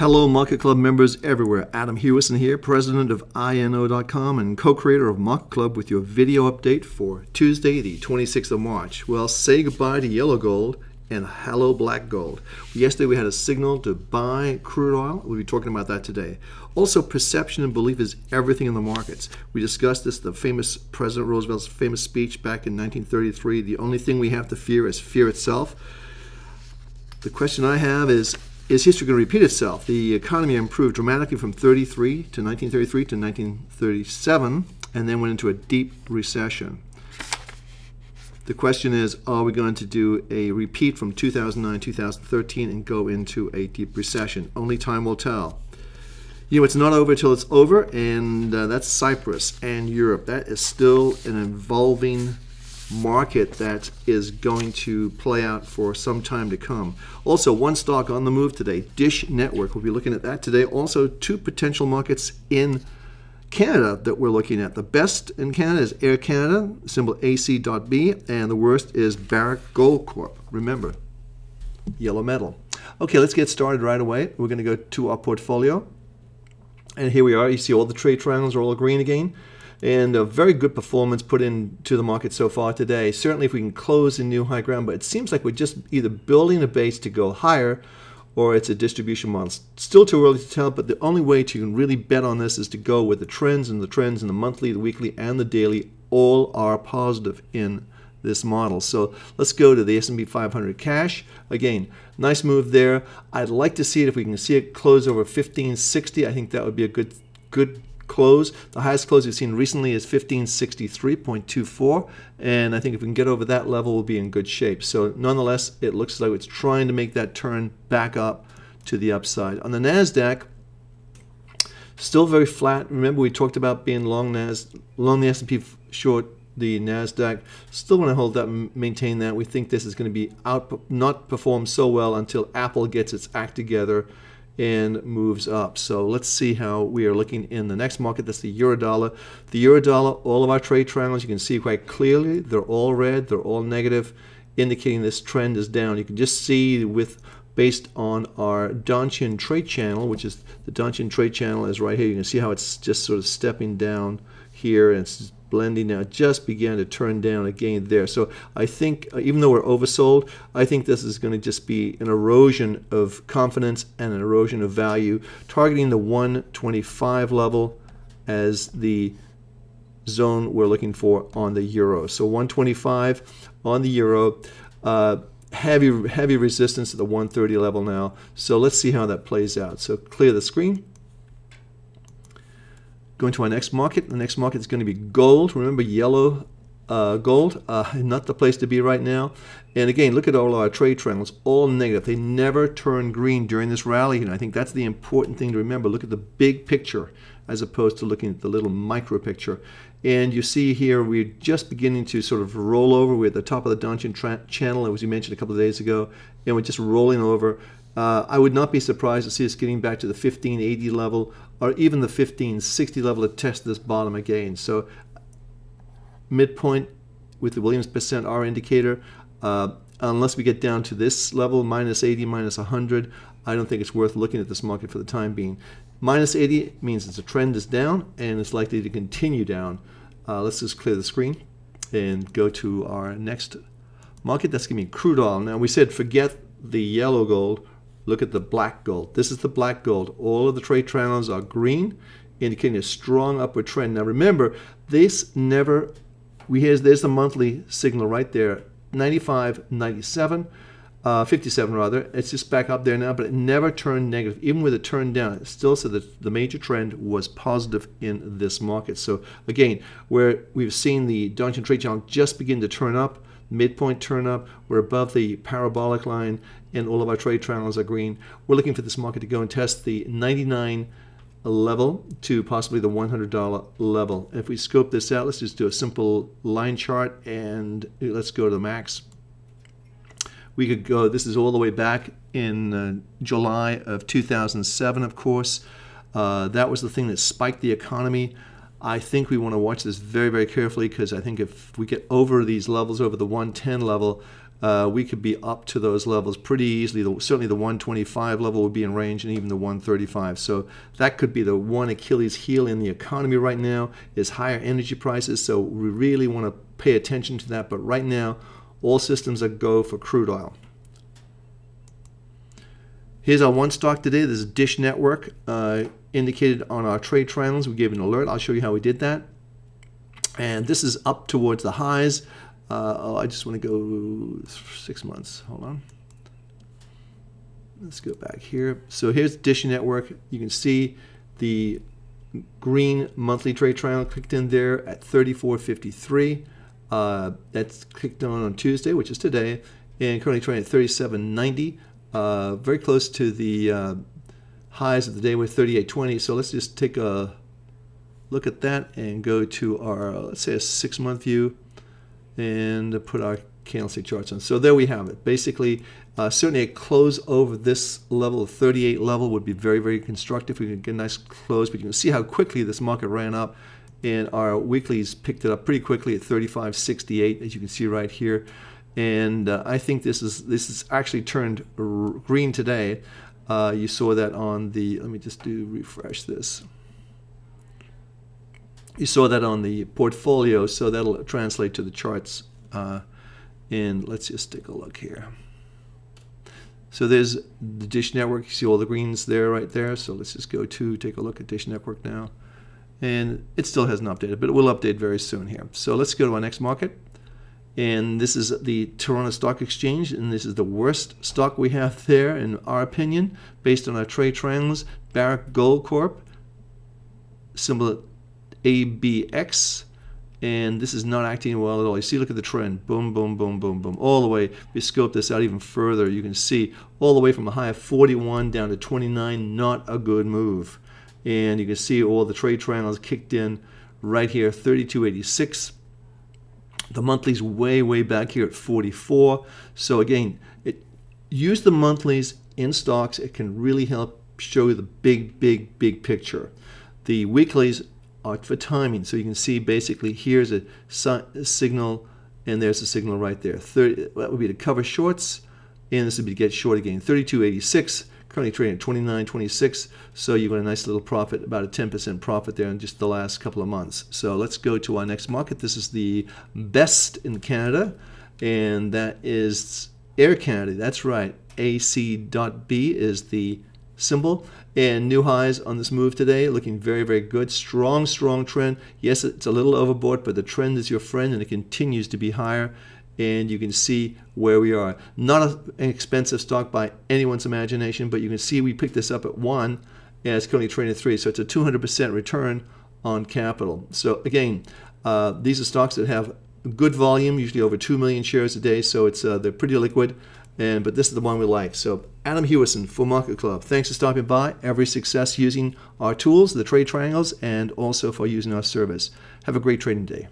Hello, Market Club members everywhere. Adam Hewison here, president of INO.com and co-creator of Market Club with your video update for Tuesday, the 26th of March. Well, say goodbye to yellow gold and hello black gold. Yesterday we had a signal to buy crude oil. We'll be talking about that today. Also, perception and belief is everything in the markets. We discussed this, the famous President Roosevelt's famous speech back in 1933. The only thing we have to fear is fear itself. The question I have is history going to repeat itself? The economy improved dramatically from 1933 to 1937, and then went into a deep recession. The question is, are we going to do a repeat from 2009, 2013 and go into a deep recession? Only time will tell. You know, it's not over till it's over, and that's Cyprus and Europe. That is still an evolving market that is going to play out for some time to come. Also, one stock on the move today, Dish Network. We'll be looking at that today. Also, two potential markets in Canada that we're looking at. The best in Canada is Air Canada, symbol AC.B, and the worst is Barrick Gold Corp. Remember, yellow metal. Okay, let's get started right away. We're going to go to our portfolio. And here we are. You see all the trade triangles are all green again. And a very good performance put into the market so far today. Certainly if we can close in new high ground, but it seems like we're just either building a base to go higher or it's a distribution model. Still too early to tell, but the only way to really bet on this is to go with the trends in the monthly, the weekly, and the daily. All are positive in this model. So let's go to the S&P 500 cash. Again, nice move there. I'd like to see it if we can see it close over 1560. I think that would be a good close. The highest close we've seen recently is 1563.24, and I think if we can get over that level, we'll be in good shape. So nonetheless, it looks like it's trying to make that turn back up to the upside. On the NASDAQ, still very flat. Remember, we talked about being long the S&P, short the NASDAQ. Still want to hold that, maintain that. We think this is going to be not perform so well until Apple gets its act together and moves up. So let's see how we are looking in the next market. That's the euro dollar. The euro dollar, all of our trade triangles, you can see quite clearly, they're all red, they're all negative, indicating this trend is down. You can just see based on our Donchian trade channel, which is the Donchian trade channel is right here. You can see how it's just sort of stepping down here, and it's blending now, just began to turn down again there. So I think even though we're oversold, I think this is going to just be an erosion of confidence and an erosion of value, targeting the 125 level as the zone we're looking for on the euro. So 125 on the euro, heavy resistance at the 130 level now. So let's see how that plays out. So clear the screen. Going to our next market. The next market is going to be gold. Remember, yellow gold, not the place to be right now. And again, look at all our trade triangles, all negative. They never turn green during this rally. And I think that's the important thing to remember. Look at the big picture as opposed to looking at the little micro picture. And you see here, we're just beginning to sort of roll over. We're at the top of the Donchian channel, as we mentioned a couple of days ago, and we're just rolling over. I would not be surprised to see us getting back to the 1580 level or even the 1560 level to test this bottom again. So midpoint with the Williams percent R indicator, unless we get down to this level, minus 80, minus 100, I don't think it's worth looking at this market for the time being. Minus 80 means that the trend is down and it's likely to continue down. Let's just clear the screen and go to our next market. That's going to be crude oil. Now, we said forget the yellow gold. Look at the black gold. This is the black gold. All of the trade triangles are green, indicating a strong upward trend. Now remember, there's the monthly signal right there, 95, 97, 57 rather. It's just back up there now, but it never turned negative. Even with it turned down, it still said that the major trend was positive in this market. So again, where we've seen the Donchian trade channel just begin to turn up, midpoint turn up, we're above the parabolic line, and all of our trade triangles are green. We're looking for this market to go and test the 99 level to possibly the $100 level. If we scope this out, let's just do a simple line chart, and let's go to the max. We could go, this is all the way back in July of 2007, of course. That was the thing that spiked the economy. I think we want to watch this very, very carefully, because I think if we get over these levels, over the 110 level, we could be up to those levels pretty easily. Certainly the 125 level would be in range, and even the 135. So that could be the one Achilles heel in the economy right now, is higher energy prices. So we really want to pay attention to that. But right now, all systems are go for crude oil. Here's our one stock today. This is Dish Network, indicated on our trade triangles. We gave an alert. I'll show you how we did that. And this is up towards the highs. I just want to go 6 months. Hold on. Let's go back here. So here's Dish Network. You can see the green monthly trade triangle clicked in there at 34.53. That's clicked on Tuesday, which is today, and currently trading at 37.90. Very close to the highs of the day with 38.20. So let's just take a look at that and go to our, let's say, a 6-month view, and put our candlestick charts on. So there we have it. Basically, certainly a close over this level, 38 level, would be very, very constructive. We can get a nice close, but you can see how quickly this market ran up, and our weeklies picked it up pretty quickly at 35.68, as you can see right here. And I think this is actually turned green today. You saw that on the, let me just refresh this. You saw that on the portfolio, so that'll translate to the charts. And let's just take a look here. So there's the Dish Network. You see all the greens there, right there. So let's just go to take a look at Dish Network now. And it still hasn't updated, but it will update very soon here. So let's go to our next market. And this is the Toronto Stock Exchange, and this is the worst stock we have there, in our opinion, based on our trade triangles. Barrick Gold Corp, symbol ABX, and this is not acting well at all. You see, look at the trend. Boom, boom, boom, boom, boom. All the way, if we scope this out even further, you can see all the way from a high of 41 down to 29, not a good move. And you can see all the trade triangles kicked in right here, 32.86. The monthly's way, way back here at 44. So again, use the monthlies in stocks. It can really help show you the big, big, big picture. The weeklies are for timing. So you can see basically here's a signal, and there's a signal right there. That would be to cover shorts, and this would be to get short again. 32.86. Currently trading at 29.26, so you've got a nice little profit, about a 10% profit there in just the last couple of months. So let's go to our next market. This is the best in Canada, and that is Air Canada. That's right, AC.B is the symbol, and new highs on this move today, looking very, very good. Strong, strong trend. Yes, it's a little overbought, but the trend is your friend, and it continues to be higher. And you can see where we are. Not an expensive stock by anyone's imagination, but you can see we picked this up at 1, and it's currently trading at 3. So it's a 200% return on capital. So again, these are stocks that have good volume, usually over 2 million shares a day. So it's they're pretty liquid, but this is the one we like. So Adam Hewison for Market Club. Thanks for stopping by. Every success using our tools, the trade triangles, and also for using our service. Have a great trading day.